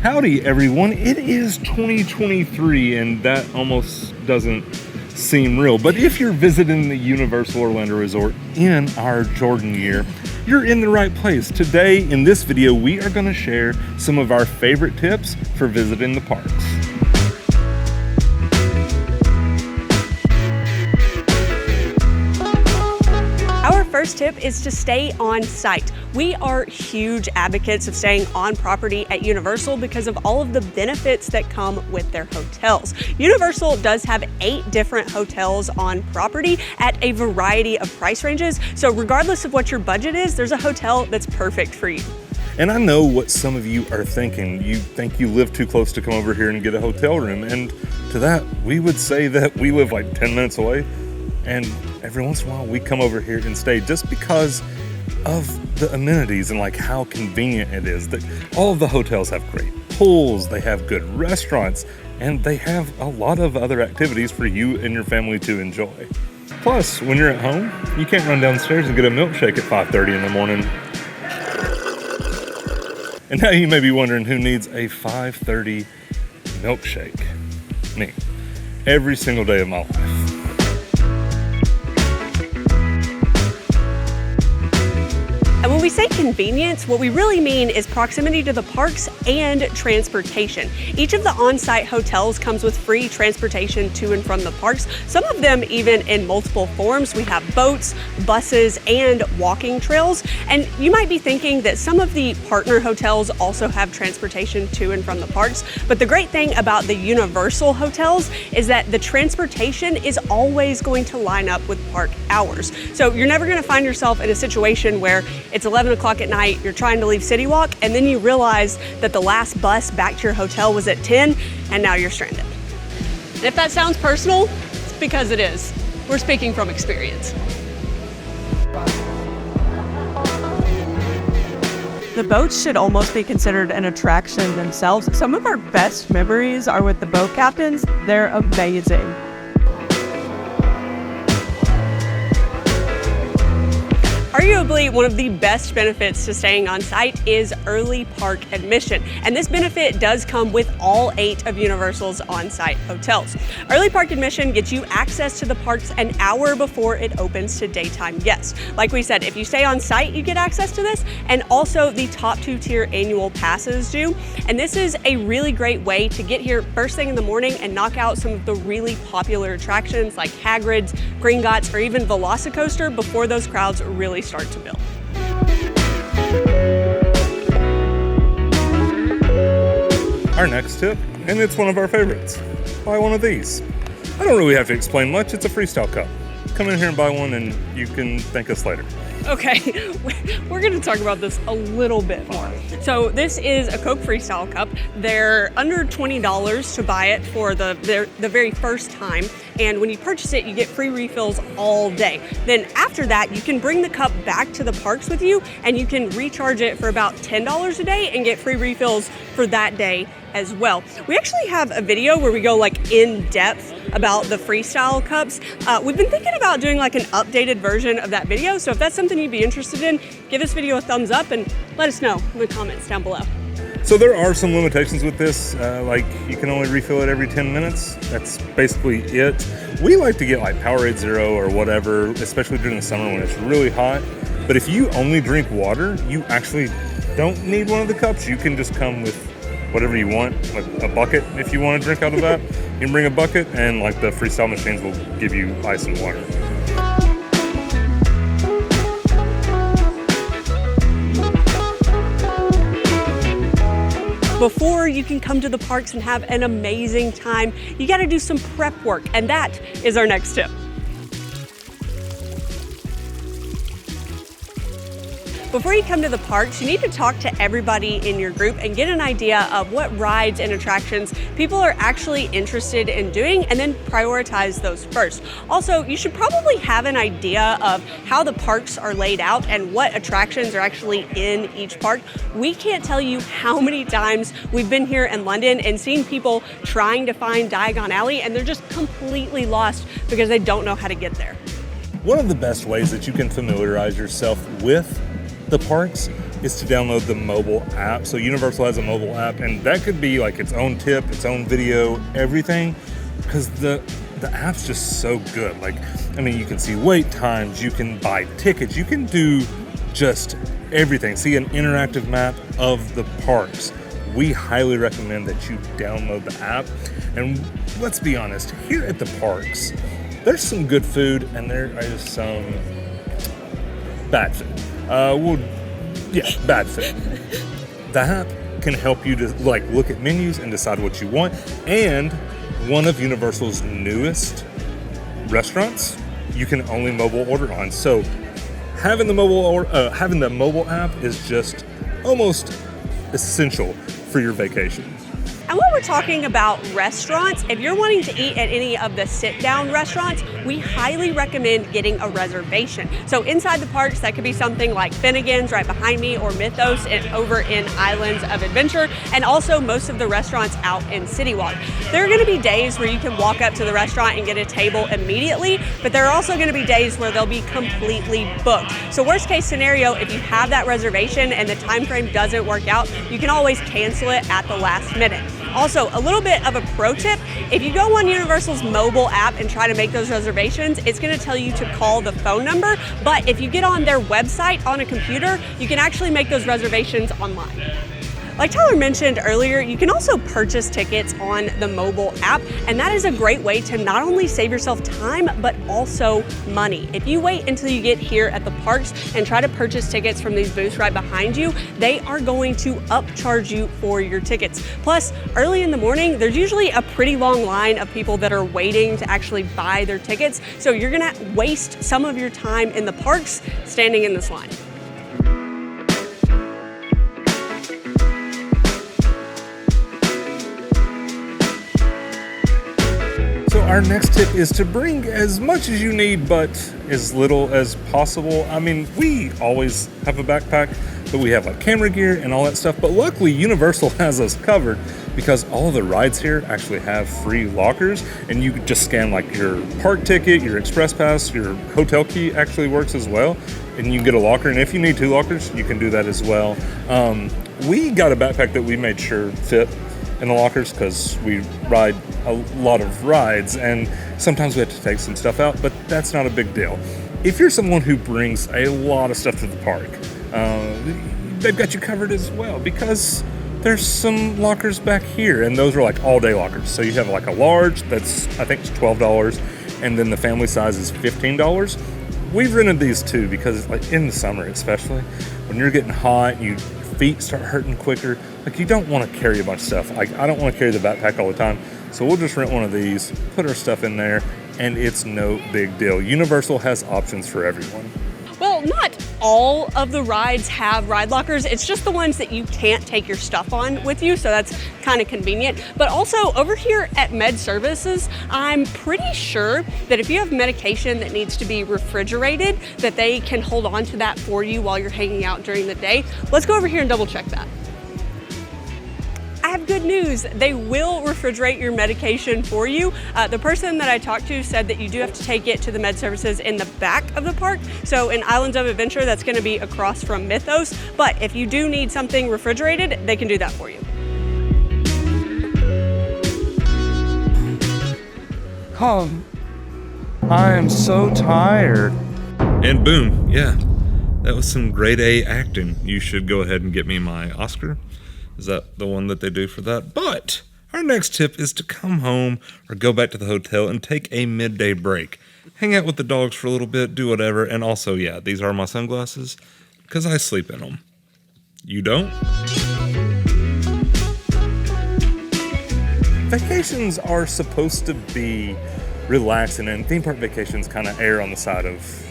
Howdy everyone, it is 2023 and that almost doesn't seem real, but if you're visiting the Universal Orlando Resort in our Jordan year, you're in the right place. Today in this video we are going to share some of our favorite tips for visiting the parks. First tip is to stay on site. We are huge advocates of staying on property at Universal because of all of the benefits that come with their hotels. Universal does have 8 different hotels on property at a variety of price ranges. So regardless of what your budget is, there's a hotel that's perfect for you. And I know what some of you are thinking. You think you live too close to come over here and get a hotel room. And to that, we would say that we live like 10 minutes away. And every once in a while we come over here and stay just because of the amenities and like how convenient it is. That all of the hotels have great pools, they have good restaurants, and they have a lot of other activities for you and your family to enjoy. Plus, when you're at home, you can't run downstairs and get a milkshake at 5:30 in the morning. And now you may be wondering who needs a 5:30 milkshake. Me. Every single day of my life. And when we say convenience, what we really mean is proximity to the parks and transportation. Each of the on-site hotels comes with free transportation to and from the parks, some of them even in multiple forms. We have boats, buses, and walking trails. And you might be thinking that some of the partner hotels also have transportation to and from the parks. But the great thing about the Universal hotels is that the transportation is always going to line up with park hours. So you're never going to find yourself in a situation where it's 11 o'clock at night, you're trying to leave City Walk, and then you realize that the last bus back to your hotel was at 10, and now you're stranded. And if that sounds personal, it's because it is. We're speaking from experience. The boats should almost be considered an attraction themselves. Some of our best memories are with the boat captains. They're amazing. Arguably, one of the best benefits to staying on site is early park admission. And this benefit does come with all 8 of Universal's on-site hotels. Early park admission gets you access to the parks an hour before it opens to daytime guests. Like we said, if you stay on site, you get access to this, and also the top 2-tier annual passes do. And this is a really great way to get here first thing in the morning and knock out some of the really popular attractions like Hagrid's, Gringotts, or even Velocicoaster before those crowds really start to build. Our next tip, and it's one of our favorites, buy one of these. I don't really have to explain much, it's a Freestyle Cup. Come in here and buy one and you can thank us later. Okay, we're going to talk about this a little bit more. So this is a Coke Freestyle Cup. They're under $20 to buy it for the very first time. And when you purchase it, you get free refills all day. Then after that, you can bring the cup back to the parks with you and you can recharge it for about $10 a day and get free refills for that day as well. We actually have a video where we go like in depth about the Freestyle Cups. We've been thinking about doing like an updated version of that video. So if that's something you'd be interested in, give this video a thumbs up and let us know in the comments down below. So there are some limitations with this, like you can only refill it every 10 minutes. That's basically it. We like to get like Powerade Zero or whatever, especially during the summer when it's really hot. But if you only drink water, you actually don't need one of the cups. You can just come with whatever you want, like a bucket if you want to drink out of that. You can bring a bucket and like the Freestyle machines will give you ice and water. Before you can come to the parks and have an amazing time, you got to do some prep work, and that is our next tip. Before you come to the parks, you need to talk to everybody in your group and get an idea of what rides and attractions people are actually interested in doing, and then prioritize those first. Also, you should probably have an idea of how the parks are laid out and what attractions are actually in each park. We can't tell you how many times we've been here in London and seen people trying to find Diagon Alley and they're just completely lost because they don't know how to get there. One of the best ways that you can familiarize yourself with the parks is to download the mobile app. So Universal has a mobile app, and that could be like its own tip, its own video, everything, because the app's just so good. Like, I mean, you can see wait times, you can buy tickets, you can do just everything. See an interactive map of the parks. We highly recommend that you download the app. And let's be honest, here at the parks, there's some good food and there is some bad food. Bad food. The app can help you to like look at menus and decide what you want. And one of Universal's newest restaurants, you can only mobile order on. So having the mobile app is just almost essential for your vacation. And when we're talking about restaurants, if you're wanting to eat at any of the sit-down restaurants, we highly recommend getting a reservation. So inside the parks, that could be something like Finnegan's right behind me, or Mythos over in Islands of Adventure, and also most of the restaurants out in City Walk. There are going to be days where you can walk up to the restaurant and get a table immediately, but there are also going to be days where they'll be completely booked. So worst case scenario, if you have that reservation and the time frame doesn't work out, you can always cancel it at the last minute. Also, a little bit of a pro tip, if you go on Universal's mobile app and try to make those reservations, it's going to tell you to call the phone number, but if you get on their website on a computer, you can actually make those reservations online. Like Tyler mentioned earlier, you can also purchase tickets on the mobile app, and that is a great way to not only save yourself time, but also money. If you wait until you get here at the parks and try to purchase tickets from these booths right behind you, they are going to upcharge you for your tickets. Plus, early in the morning, there's usually a pretty long line of people that are waiting to actually buy their tickets, so you're gonna waste some of your time in the parks standing in this line. So our next tip is to bring as much as you need, but as little as possible. I mean, we always have a backpack, but we have like camera gear and all that stuff. But luckily, Universal has us covered because all the rides here actually have free lockers, and you could just scan like your park ticket, your express pass, your hotel key actually works as well, and you can get a locker. And if you need 2 lockers, you can do that as well. We got a backpack that we made sure fit in the lockers because we ride a lot of rides and sometimes we have to take some stuff out, but that's not a big deal. If you're someone who brings a lot of stuff to the park, they've got you covered as well because there's some lockers back here, and those are like all day lockers. So you have like a large that's, I think it's $12, and then the family size is $15. We've rented these too because like in the summer especially, when you're getting hot, your feet start hurting quicker. Like you don't want to carry a bunch of stuff. Like I don't want to carry the backpack all the time. So we'll just rent one of these, put our stuff in there, and it's no big deal. Universal has options for everyone. Well, not all of the rides have ride lockers. It's just the ones that you can't take your stuff on with you, so that's kind of convenient. But also over here at Med Services, I'm pretty sure that if you have medication that needs to be refrigerated, that they can hold on to that for you while you're hanging out during the day. Let's go over here and double check that. I have good news. They will refrigerate your medication for you. The person that I talked to said that you do have to take it to the Med Services in the back of the park. So in Islands of Adventure, that's going to be across from Mythos. But if you do need something refrigerated, they can do that for you. I am so tired. And boom, yeah, that was some grade A acting. You should go ahead and get me my Oscar. Is that the one that they do for that? But our next tip is to come home or go back to the hotel and take a midday break. Hang out with the dogs for a little bit, do whatever. And also, yeah, these are my sunglasses because I sleep in them. You don't? Vacations are supposed to be relaxing, and theme park vacations kind of err on the side of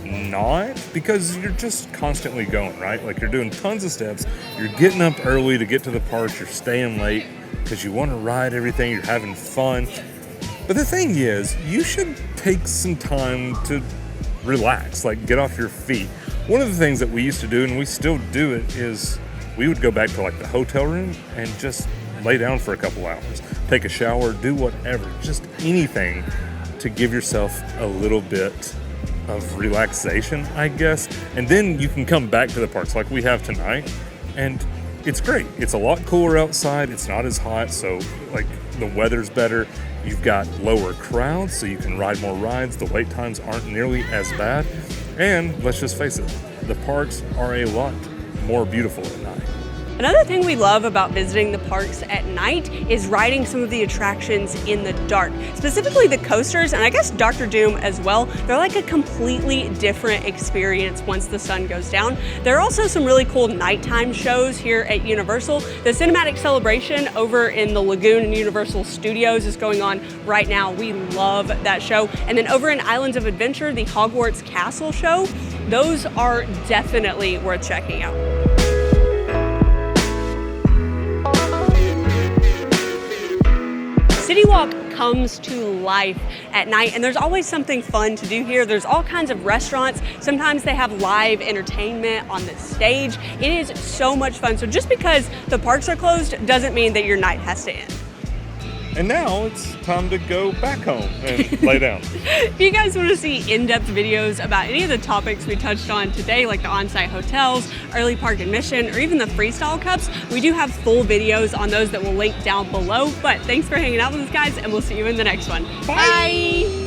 not, because you're just constantly going, right? Like you're doing tons of steps, you're getting up early to get to the park, you're staying late because you want to ride everything, you're having fun. But the thing is, you should take some time to relax, like get off your feet. One of the things that we used to do, and we still do it, is we would go back to like the hotel room and just lay down for a couple hours, take a shower, do whatever, just anything to give yourself a little bit of relaxation, I guess. And then you can come back to the parks like we have tonight, and it's great. It's a lot cooler outside. It's not as hot, so like the weather's better. You've got lower crowds, so you can ride more rides. The wait times aren't nearly as bad. And let's just face it, the parks are a lot more beautiful at night. Another thing we love about visiting the parks at night is riding some of the attractions in the dark, specifically the coasters, and I guess Dr. Doom as well. They're like a completely different experience once the sun goes down. There are also some really cool nighttime shows here at Universal. The Cinematic Celebration over in the Lagoon and Universal Studios is going on right now. We love that show. And then over in Islands of Adventure, the Hogwarts Castle show, those are definitely worth checking out. City Walk comes to life at night, and there's always something fun to do here. There's all kinds of restaurants. Sometimes they have live entertainment on the stage. It is so much fun. So just because the parks are closed doesn't mean that your night has to end. And now it's time to go back home and lay down. If you guys want to see in-depth videos about any of the topics we touched on today, like the on-site hotels, early park admission, or even the Freestyle Cups, we do have full videos on those that we'll link down below. But thanks for hanging out with us, guys, and we'll see you in the next one. Bye.